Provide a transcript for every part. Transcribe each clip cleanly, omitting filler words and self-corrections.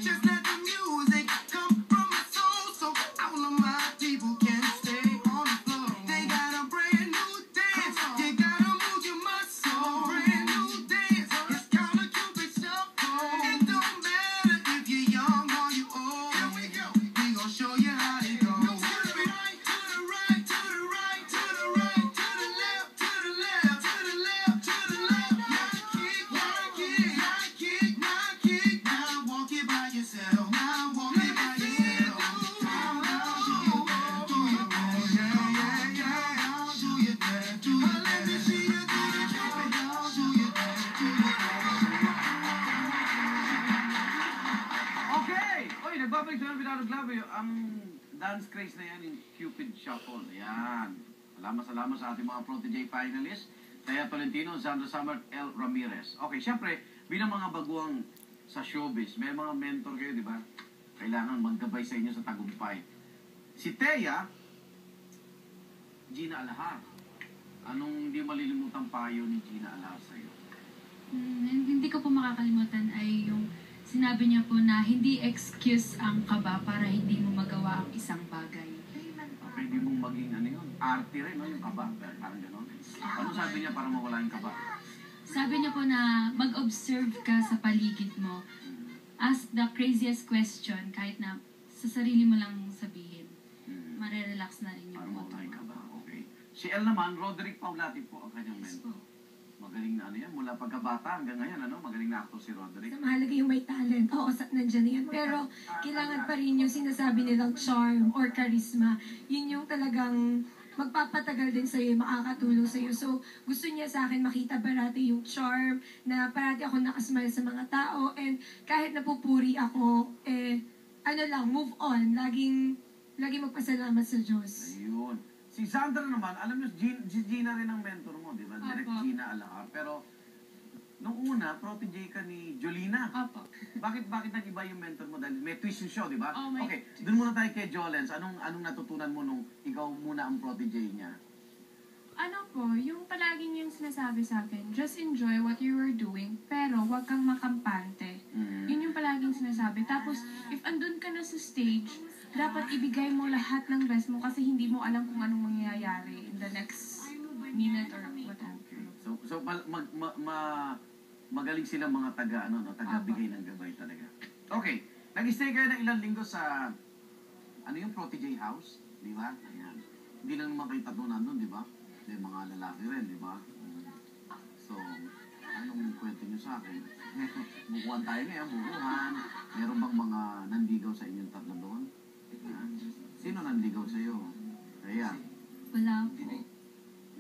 Just let the music come from my soul, so all of my people can stay on the floor. They got a brand new dance. You gotta move your muscle. Brand new dance. It's called a Cupid shuffle. It don't matter if you're young or you old. Here we go. We gon' show you how it goes. To the right, to the right, to the right, to the right, to the left, to the left, to the left, to the left. Now kick, now kick, now kick, now kick. Now walk it by yourself. Now walk it by yourself. Do your best, yeah, yeah, yeah. Do your best, do your best. Let me see you do the Cupid. Do your best, do your best. Okay! Oy, nagbabalik sa Pinado Club. Ang dance craze na yan, yung Cupid Shuffle. Ayan. Salamat sa ating mga Protege finalists. Taya Tolentino, Sandra Samar, L. Ramirez. Okay, syempre, bilang mga baguang sa showbiz, may mga mentor kayo, di ba? Kailangan maggabay sa inyo sa tagumpay. Si Thea, Gina Alahar. Anong hindi malilimutang payo ni Gina Alahar sa'yo? Hindi ko po makakalimutan ay yung sinabi niya po na hindi excuse ang kaba para hindi mo magawa ang isang bagay. Pwede mong maging ano yun, arte rin, no? Yung kaba, parang gano'n. Ano sabi niya para mawala yung kaba? Sabi niya po na mag-observe ka sa paligid mo. Ask the craziest question kahit na sa sarili mo lang sabihin. Marerelax na rin yung Para moto mawala yung mo. kaba, okay. Si El naman, Roderick Paulati po ang kanyang Yes mentor. po. Magaling na ano yan, mula pagkabata hanggang ngayon, ano? Magaling na actor si Roderick. Sa mahalaga yung may talent. Oo, nandyan na yan. Pero kailangan pa rin yung sinasabi nilang charm or charisma. Yun yung talagang magpapatagal din sa'yo, makakatulong sa'yo. So, gusto niya sa akin makita parati yung charm, na parati ako nakasmile sa mga tao, and kahit napupuri ako, move on. Laging magpasalamat sa Diyos. Ayun. Si Sandra naman, alam niyo, si Gina rin ang mentor mo, di ba? Direct Opo. Gina Alahar. Pero, nung una, protege ka ni Jolina. Opo. Bakit nag-iba yung mentor mo? Dahil may twist yung show, di ba? Oh, may Okay, dun muna tayo kay Jolens. Anong natutunan mo nung ikaw muna ang protege niya? Ano po, yung palagi niyang sinasabi sa akin, just enjoy what you were doing, pero huwag kang makampante. Yun yung palaging sinasabi. Tapos, if andun ka na sa stage, dapat ibigay mo lahat ng best mo kasi hindi mo alam kung anong mangyayari in the next minute or whatever. Okay. So magaling silang mga taga-bigay ng gabay talaga. Okay. Nag-stay kayo ng ilang linggo sa, yung Protege House, di ba? Ayan. Hindi lang naman kayo tatlo nandun, di ba? May mga lalaki rin, di ba? So, anong kwento nyo sa akin? Bukuhan tayo ngayon, bukuhan. Meron bang mga nandigaw sa inyong tatlo doon? Sino nandigaw sa'yo? Kaya, Wala po.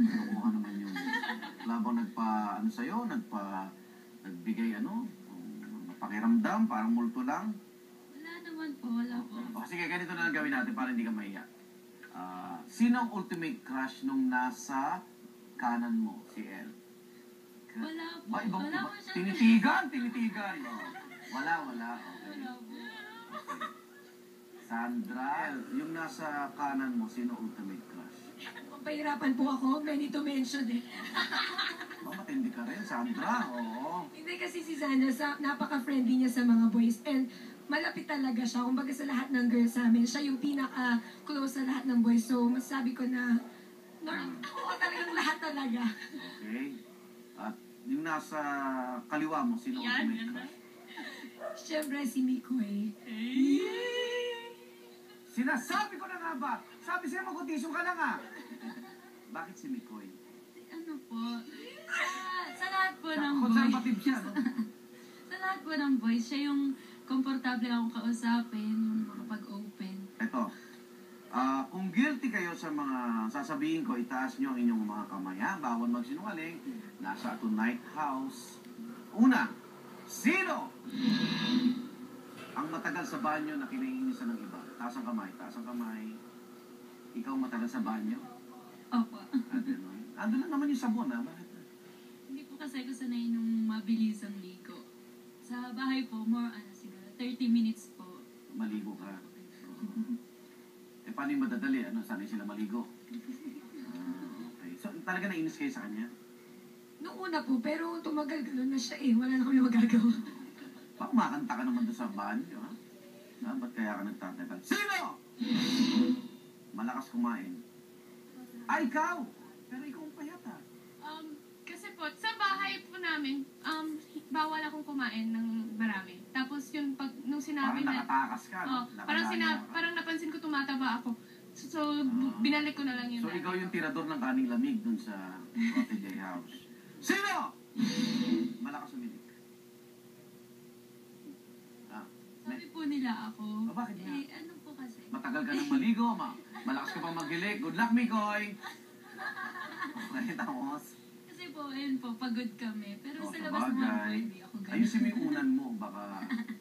nakuha naman yung labang sa'yo, nagbigay napakiramdam, parang multo lang. Wala naman po, wala po. O sige, ganito na lang gawin natin para hindi ka mahiya. Sino ang ultimate crush nung nasa kanan mo, si El? Wala po. Ba, ibang, Wala iba, po siya. tinitigan. Oh. Wala. Okay. Wala po. Sandra, yung nasa kanan mo, sino ultimate crush? Pahirapan po ako, many to mention eh. Matindi ka rin, Sandra. Oo. Hindi kasi si Sana, napaka-friendly niya sa mga boys, and malapit talaga siya. Kumbaga sa lahat ng girls sa amin, siya yung pinaka-close sa lahat ng boys. So, masasabi ko na, oo, talagang lahat talaga. Okay. At yung nasa kaliwa mo, sino ultimate crush? Siyempre si Mikoy. Sinasabi ko na nga ba? Sabi sa'yo, mag-audition ka na nga. Bakit si Mikoy? Ano po? Sa lahat po ng boys. Conservative siya, no? Sa lahat po ng boys, siya yung komportable akong kausapin, yung makapag-open. Ito. Kung guilty kayo sa mga sasabihin ko, itaas nyo ang inyong mga kamay, ha? Bawal magsinungaling. Nasa Tonight House. Una, sino ang matagal sa banyo na kinainisan ng iba? Taas ang kamay. Ikaw matagal sa banyo? Opo. Ando lang naman yung sabon, ha? Bakit? Hindi po kasi ako sanay nung mabilisang ligo. Sa bahay po, siguro 30 minutes po. Maligo ka. Paano yung madadali? Sanay sila maligo? Okay. So, talaga nainis kayo sa kanya? Noong una po, pero tumagal gano'n na siya eh. Wala na kami magagawa. Baka makanta ka naman doon sa banyo, ha? Ba't kaya ka nagtatagal? Sino? Malakas kumain. Ay, ikaw! Pero ikaw ang payat, ha? Kasi po, sa bahay po namin, bawal akong kumain ng marami. Tapos yun, nung sinabi Parang na... nakatakas ka, no? Nakalaya ka. Parang napansin ko tumataba ako. So binalik ko na lang yun. So, ikaw yung tirador ng kaning lamig dun sa Protege House. Sino? Malakas umilik. Sabi po nila ako. Bakit nga? Ano po kasi? Matagal ka nang maligo, malakas ka pang maghilik. Good luck, Mikoy! Okay, tapos. Kasi po, ayun po, pagod kami. Pero sa labas sabagay. naman po, hindi ako ganun. Ayusin mo yung unan mo, baka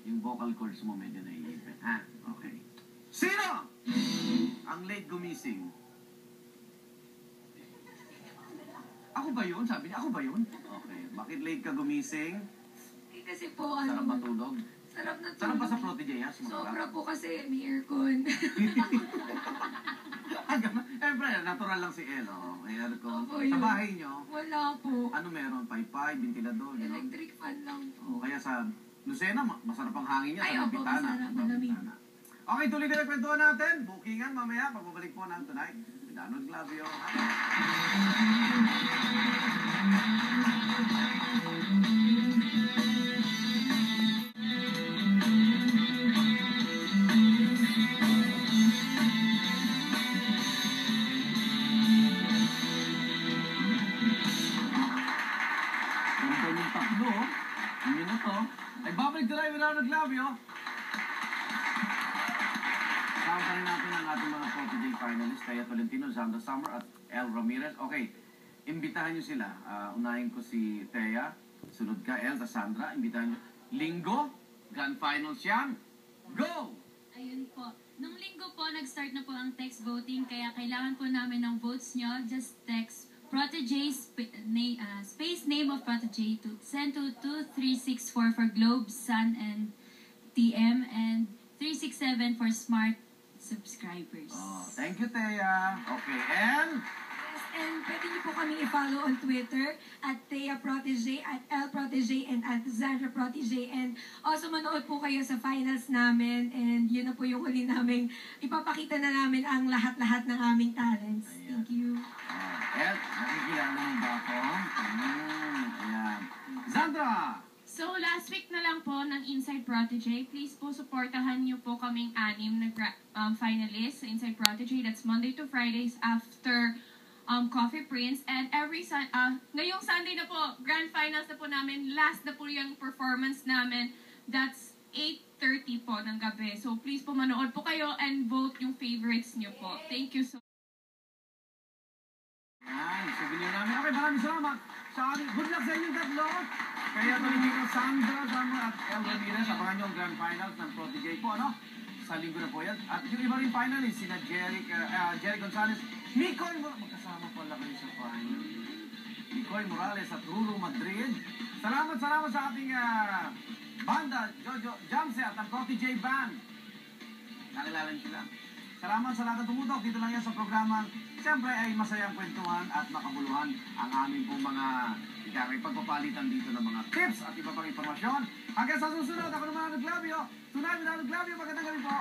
yung vocal cords mo medyo naiipit. Ha? Okay. Sino? Ang late gumising. Ako ba yun? Sabi niya, ako ba yun? Okay. Bakit late ka gumising? Kasi po, Sarap matulog? sarap na Sarap ba sa tulog. Protege, ha? Sobra po kasi may aircon. Siyempre, natural lang si El, oh. May aircon. Opo, Sa yun. bahay niyo, Wala po. ano meron? Paypay, ventilador, you know? Electric fan lang O po. kaya sa Lucena, masarap ang hangin niya Ay, sa opo, Bintana. masarap, malamig. Okay, tuloy na yung kwentuhan natin. Bookingan mamaya, pagbabalik po ng Tonight with Arnold Glavio. Ganda yung tatlo, oh. Ang minuto. Ay, babalik Tonight with Arnold Glavio. Kasama pa rin natin ang ating mga Protege finalists, Thea Tolentino, Zanda Summer at El Ramirez. Okay, imbitahan nyo sila. Unahin ko si Thea, sunod ka El, tas Sandra. Imbitahan nyo. Linggo, grand finals yan. Go! Ayun po. Nung linggo po, nag-start na po ang text voting, kaya kailangan po namin ng votes nyo. Just text Protege, space name of Protege, to send to 2364 for Globe, Sun, and TM, and 367 for Smart subscribers. Oh, thank you, Thea. Okay, and... Yes, and pwede niyo po kami i-follow on Twitter at Thea Protege, at El Protege, and at Zandra Protege. And also manood po kayo sa finals namin. And yun na po yung huli namin. Ipapakita na namin ang lahat-lahat ng aming talents. Ayan. Thank you. El, nakikilala mo ba ako? Ayan. Zandra! So, last week na lang po ng Inside Protege. Please po, supportahan niyo po kaming 6 na finalists sa Inside Protege. That's Monday to Fridays after Coffee Prince. And ngayong Sunday na po, grand finals na po namin. Last na po yung performance namin. That's 8:30 po ng gabi. So, please po, manood po kayo and vote yung favorites niyo po. Thank you so much. Ay, souvenir namin. Okay, maraming salamat. Good luck sa inyong tatlo. Kaya Tolentino, Sandra, Summer at El Ramirez. Abangan nyo ang grand finals ng Protege po, ano? Sa linggo na po yan. At yung iba rin finalist, sina Jerry Gonzalez, Mikoy Morales. Magkasama pala kayo sa final. Mikoy Morales at Rulo Madrid. Salamat sa ating banda, Jojo Jamse at ang Protege Band. Nakilala niyo sila. Salamat sa lahat ng tumutok. Dito lang yan sa programang siyempre ay masayang kwentuhan at makabuluhan ang aming pong mga pagpapalitan dito ng mga tips at iba pang impormasyon. Hanggang sa susunod, ako naman Arnold Glavio. Tonight with Arnold Glavio, magandang gabi po.